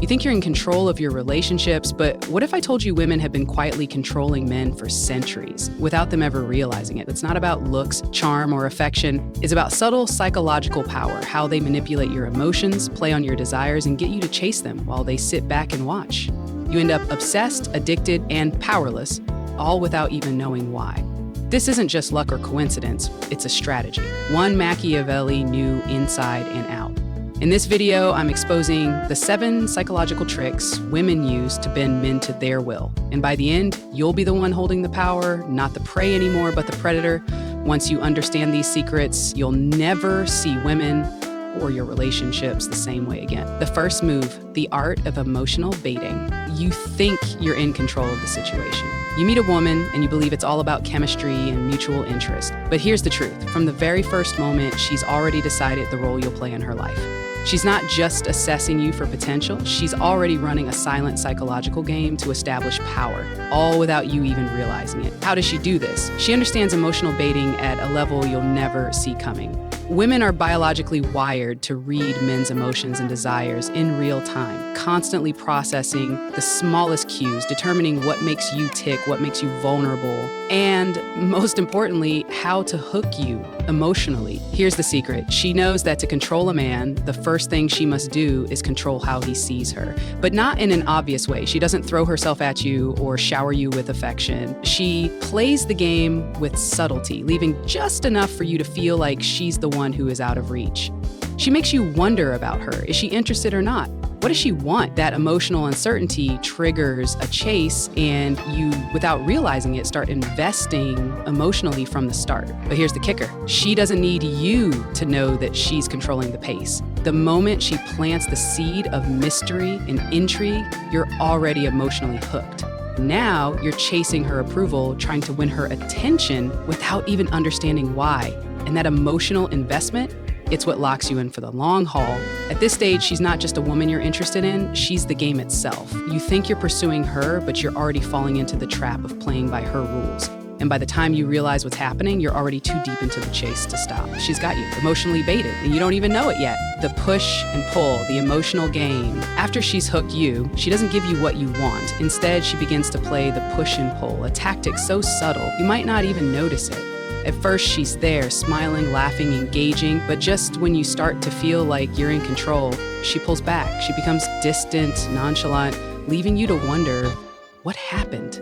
You think you're in control of your relationships, but what if I told you women have been quietly controlling men for centuries without them ever realizing it? It's not about looks, charm, or affection. It's about subtle psychological power, how they manipulate your emotions, play on your desires, and get you to chase them while they sit back and watch. You end up obsessed, addicted, and powerless, all without even knowing why. This isn't just luck or coincidence, it's a strategy. One Machiavelli knew inside and out. In this video, I'm exposing the 7 psychological tricks women use to bend men to their will. And by the end, you'll be the one holding the power, not the prey anymore, but the predator. Once you understand these secrets, you'll never see women or your relationships the same way again. The first move, the art of emotional baiting. You think you're in control of the situation. You meet a woman and you believe it's all about chemistry and mutual interest. But here's the truth. From the very first moment, she's already decided the role you'll play in her life. She's not just assessing you for potential, she's already running a silent psychological game to establish power, all without you even realizing it. How does she do this? She understands emotional baiting at a level you'll never see coming. Women are biologically wired to read men's emotions and desires in real time, constantly processing the smallest cues, determining what makes you tick, what makes you vulnerable, and most importantly, how to hook you emotionally. Here's the secret. She knows that to control a man, the first thing she must do is control how he sees her, but not in an obvious way. She doesn't throw herself at you or shower you with affection. She plays the game with subtlety, leaving just enough for you to feel like she's the one who is out of reach. She makes you wonder about her. Is she interested or not? What does she want? That emotional uncertainty triggers a chase, and you, without realizing it, start investing emotionally from the start. But here's the kicker. She doesn't need you to know that she's controlling the pace. The moment she plants the seed of mystery and intrigue, you're already emotionally hooked. Now you're chasing her approval, trying to win her attention without even understanding why. And that emotional investment, it's what locks you in for the long haul. At this stage, she's not just a woman you're interested in, she's the game itself. You think you're pursuing her, but you're already falling into the trap of playing by her rules. And by the time you realize what's happening, you're already too deep into the chase to stop. She's got you emotionally baited, and you don't even know it yet. The push and pull, the emotional game. After she's hooked you, she doesn't give you what you want. Instead, she begins to play the push and pull, a tactic so subtle, you might not even notice it. At first, she's there, smiling, laughing, engaging, but just when you start to feel like you're in control, she pulls back. She becomes distant, nonchalant, leaving you to wonder, what happened?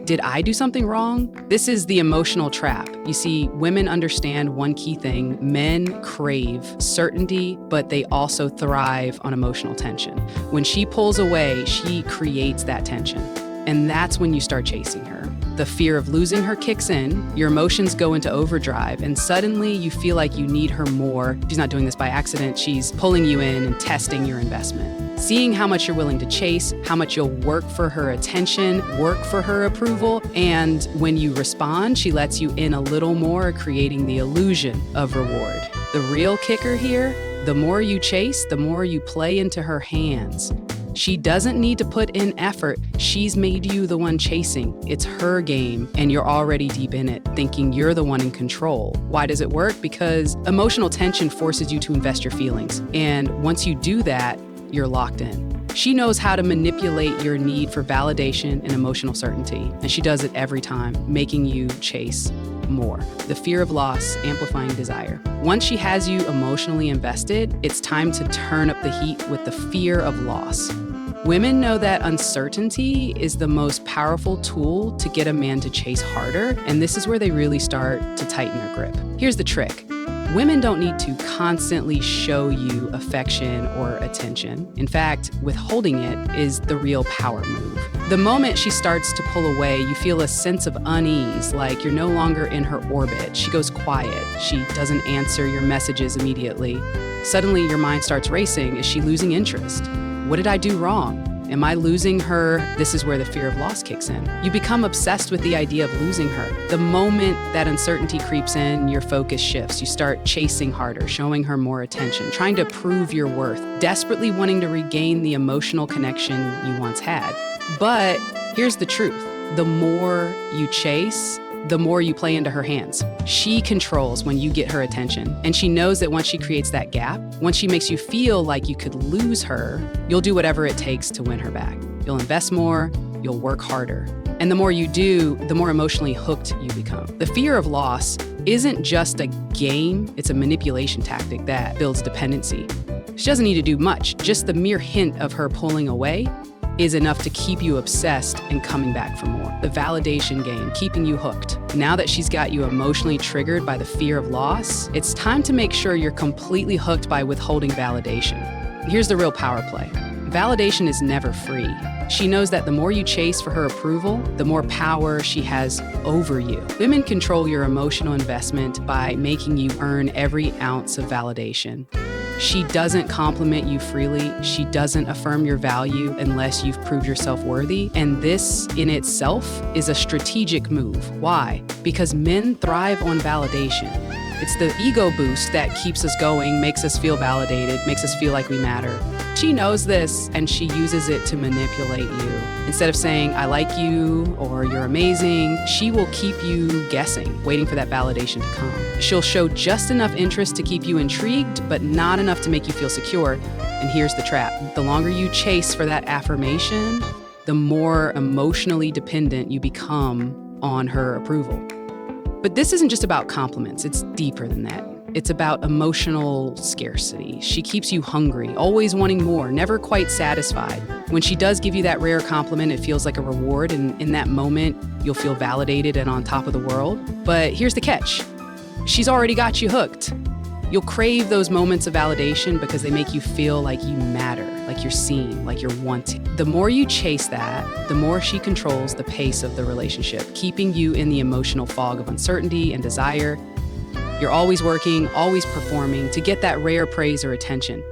Did I do something wrong? This is the emotional trap. You see, women understand one key thing. Men crave certainty, but they also thrive on emotional tension. When she pulls away, she creates that tension. And that's when you start chasing her. The fear of losing her kicks in, your emotions go into overdrive, and suddenly you feel like you need her more. She's not doing this by accident, she's pulling you in and testing your investment. Seeing how much you're willing to chase, how much you'll work for her attention, work for her approval, and when you respond, she lets you in a little more, creating the illusion of reward. The real kicker here, the more you chase, the more you play into her hands. She doesn't need to put in effort. She's made you the one chasing. It's her game, and you're already deep in it, thinking you're the one in control. Why does it work? Because emotional tension forces you to invest your feelings. And once you do that, you're locked in. She knows how to manipulate your need for validation and emotional certainty, and she does it every time, making you chase more. The fear of loss, amplifying desire. Once she has you emotionally invested, it's time to turn up the heat with the fear of loss. Women know that uncertainty is the most powerful tool to get a man to chase harder, and this is where they really start to tighten their grip. Here's the trick. Women don't need to constantly show you affection or attention. In fact, withholding it is the real power move. The moment she starts to pull away, you feel a sense of unease, like you're no longer in her orbit. She goes quiet. She doesn't answer your messages immediately. Suddenly, your mind starts racing. Is she losing interest? What did I do wrong? Am I losing her? This is where the fear of loss kicks in. You become obsessed with the idea of losing her. The moment that uncertainty creeps in, your focus shifts. You start chasing harder, showing her more attention, trying to prove your worth, desperately wanting to regain the emotional connection you once had. But here's the truth. The more you chase, the more you play into her hands. She controls when you get her attention, and she knows that once she creates that gap, once she makes you feel like you could lose her, you'll do whatever it takes to win her back. You'll invest more, you'll work harder. And the more you do, the more emotionally hooked you become. The fear of loss isn't just a game, it's a manipulation tactic that builds dependency. She doesn't need to do much. Just the mere hint of her pulling away is enough to keep you obsessed and coming back for more. The validation game, keeping you hooked. Now that she's got you emotionally triggered by the fear of loss, it's time to make sure you're completely hooked by withholding validation. Here's the real power play. Validation is never free. She knows that the more you chase for her approval, the more power she has over you. Women control your emotional investment by making you earn every ounce of validation. She doesn't compliment you freely. She doesn't affirm your value unless you've proved yourself worthy. And this in itself is a strategic move. Why? Because men thrive on validation. It's the ego boost that keeps us going, makes us feel validated, makes us feel like we matter. She knows this, and she uses it to manipulate you. Instead of saying, I like you, or you're amazing, she will keep you guessing, waiting for that validation to come. She'll show just enough interest to keep you intrigued, but not enough to make you feel secure. And here's the trap. The longer you chase for that affirmation, the more emotionally dependent you become on her approval. But this isn't just about compliments, it's deeper than that. It's about emotional scarcity. She keeps you hungry, always wanting more, never quite satisfied. When she does give you that rare compliment, it feels like a reward, and in that moment, you'll feel validated and on top of the world. But here's the catch. She's already got you hooked. You'll crave those moments of validation because they make you feel like you matter, like you're seen, like you're wanted. The more you chase that, the more she controls the pace of the relationship, keeping you in the emotional fog of uncertainty and desire. You're always working, always performing to get that rare praise or attention.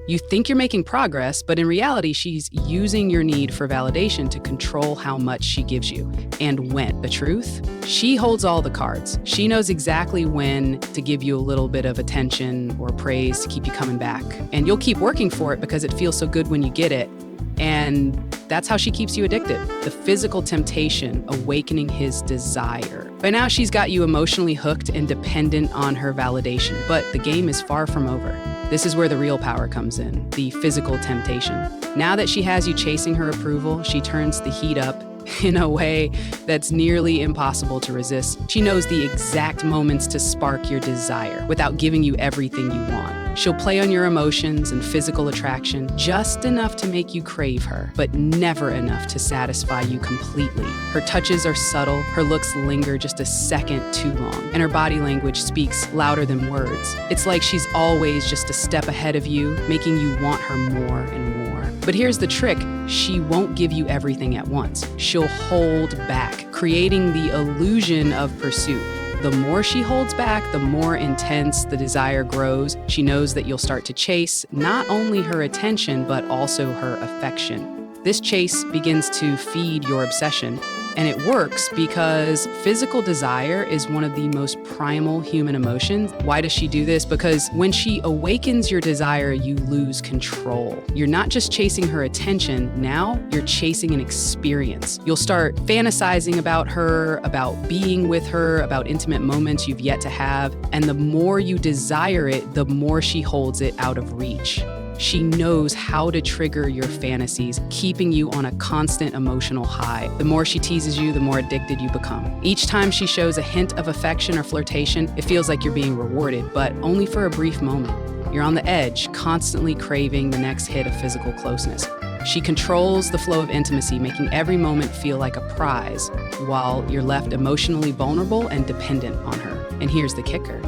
You think you're making progress, but in reality, she's using your need for validation to control how much she gives you and when. The truth? She holds all the cards. She knows exactly when to give you a little bit of attention or praise to keep you coming back. And you'll keep working for it because it feels so good when you get it. And that's how she keeps you addicted. The physical temptation, awakening his desire. By now, she's got you emotionally hooked and dependent on her validation, but the game is far from over. This is where the real power comes in, the physical temptation. Now that she has you chasing her approval, she turns the heat up in a way that's nearly impossible to resist. She knows the exact moments to spark your desire without giving you everything you want. She'll play on your emotions and physical attraction just enough to make you crave her, but never enough to satisfy you completely. Her touches are subtle, her looks linger just a second too long, and her body language speaks louder than words. It's like she's always just a step ahead of you, making you want her more and more. But here's the trick, she won't give you everything at once. She'll hold back, creating the illusion of pursuit. The more she holds back, the more intense the desire grows. She knows that you'll start to chase not only her attention, but also her affection. This chase begins to feed your obsession, and it works because physical desire is one of the most primal human emotions. Why does she do this? Because when she awakens your desire, you lose control. You're not just chasing her attention, now you're chasing an experience. You'll start fantasizing about her, about being with her, about intimate moments you've yet to have, and the more you desire it, the more she holds it out of reach. She knows how to trigger your fantasies, keeping you on a constant emotional high. The more she teases you, the more addicted you become. Each time she shows a hint of affection or flirtation, it feels like you're being rewarded, but only for a brief moment. You're on the edge, constantly craving the next hit of physical closeness. She controls the flow of intimacy, making every moment feel like a prize, while you're left emotionally vulnerable and dependent on her. And here's the kicker.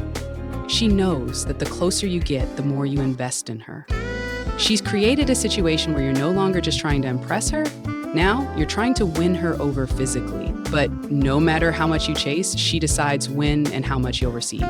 She knows that the closer you get, the more you invest in her. She's created a situation where you're no longer just trying to impress her. Now, you're trying to win her over physically. But no matter how much you chase, she decides when and how much you'll receive.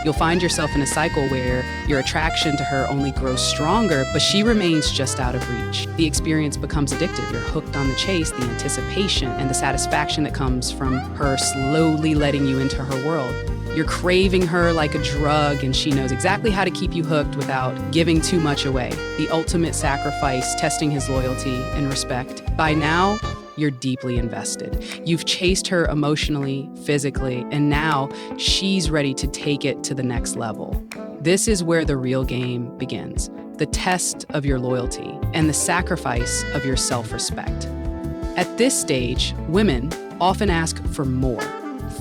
You'll find yourself in a cycle where your attraction to her only grows stronger, but she remains just out of reach. The experience becomes addictive. You're hooked on the chase, the anticipation, and the satisfaction that comes from her slowly letting you into her world. You're craving her like a drug, and she knows exactly how to keep you hooked without giving too much away. The ultimate sacrifice, testing his loyalty and respect. By now, you're deeply invested. You've chased her emotionally, physically, and now she's ready to take it to the next level. This is where the real game begins, the test of your loyalty and the sacrifice of your self-respect. At this stage, women often ask for more,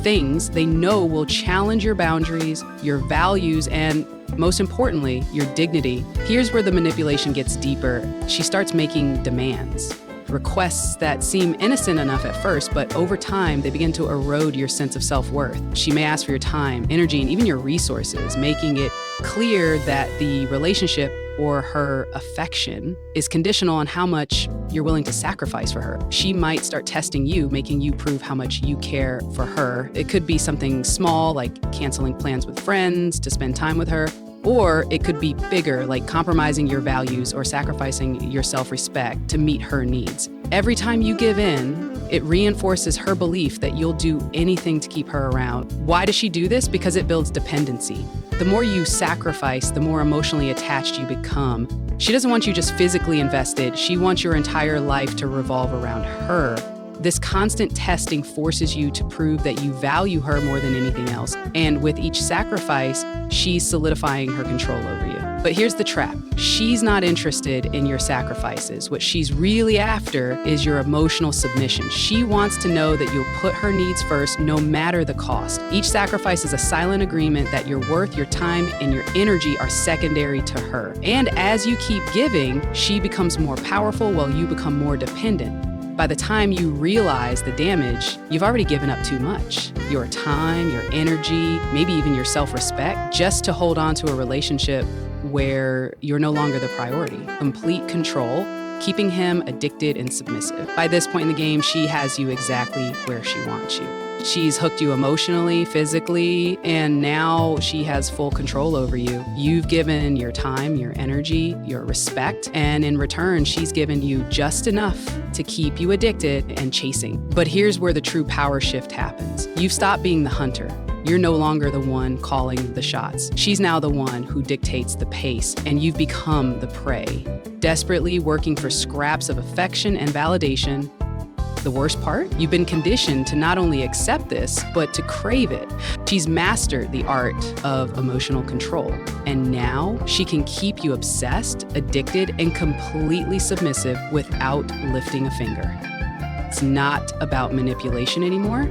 things they know will challenge your boundaries, your values, and most importantly, your dignity. Here's where the manipulation gets deeper. She starts making demands, requests that seem innocent enough at first, but over time, they begin to erode your sense of self-worth. She may ask for your time, energy, and even your resources, making it clear that the relationship or her affection is conditional on how much you're willing to sacrifice for her. She might start testing you, making you prove how much you care for her. It could be something small, like canceling plans with friends to spend time with her, or it could be bigger, like compromising your values or sacrificing your self-respect to meet her needs. Every time you give in, it reinforces her belief that you'll do anything to keep her around. Why does she do this? Because it builds dependency. The more you sacrifice, the more emotionally attached you become. She doesn't want you just physically invested. She wants your entire life to revolve around her. This constant testing forces you to prove that you value her more than anything else. And with each sacrifice, she's solidifying her control over you. But here's the trap. She's not interested in your sacrifices. What she's really after is your emotional submission. She wants to know that you'll put her needs first, no matter the cost. Each sacrifice is a silent agreement that your worth, your time, and your energy are secondary to her. And as you keep giving, she becomes more powerful while you become more dependent. By the time you realize the damage, you've already given up too much. Your time, your energy, maybe even your self-respect, just to hold on to a relationship where you're no longer the priority. Complete control, keeping him addicted and submissive. By this point in the game, she has you exactly where she wants you. She's hooked you emotionally, physically, and now she has full control over you. You've given your time, your energy, your respect, and in return, she's given you just enough to keep you addicted and chasing. But here's where the true power shift happens. You've stopped being the hunter. You're no longer the one calling the shots. She's now the one who dictates the pace, and you've become the prey, desperately working for scraps of affection and validation. The worst part? You've been conditioned to not only accept this, but to crave it. She's mastered the art of emotional control, and now she can keep you obsessed, addicted, and completely submissive without lifting a finger. It's not about manipulation anymore.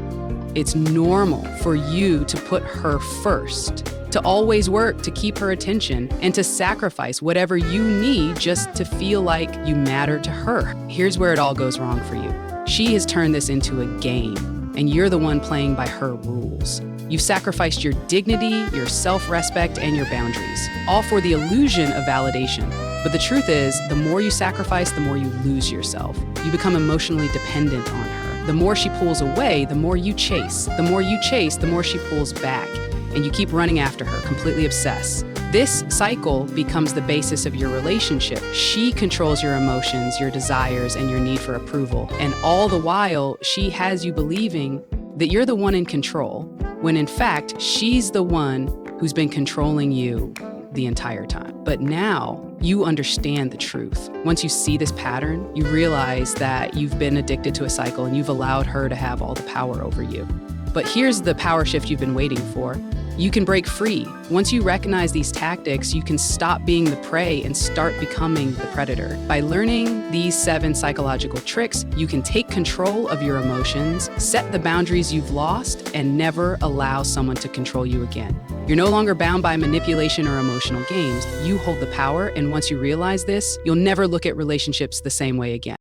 It's normal for you to put her first, to always work to keep her attention, and to sacrifice whatever you need just to feel like you matter to her. Here's where it all goes wrong for you. She has turned this into a game, and you're the one playing by her rules. You've sacrificed your dignity, your self-respect, and your boundaries, all for the illusion of validation. But the truth is, the more you sacrifice, the more you lose yourself. You become emotionally dependent on her. The more she pulls away, the more you chase. The more you chase, the more she pulls back. And you keep running after her, completely obsessed. This cycle becomes the basis of your relationship. She controls your emotions, your desires, and your need for approval. And all the while, she has you believing that you're the one in control, when in fact, she's the one who's been controlling you the entire time. But now you understand the truth. Once you see this pattern, you realize that you've been addicted to a cycle and you've allowed her to have all the power over you. But here's the power shift you've been waiting for. You can break free. Once you recognize these tactics, you can stop being the prey and start becoming the predator. By learning these 7 psychological tricks, you can take control of your emotions, set the boundaries you've lost, and never allow someone to control you again. You're no longer bound by manipulation or emotional games. You hold the power, and once you realize this, you'll never look at relationships the same way again.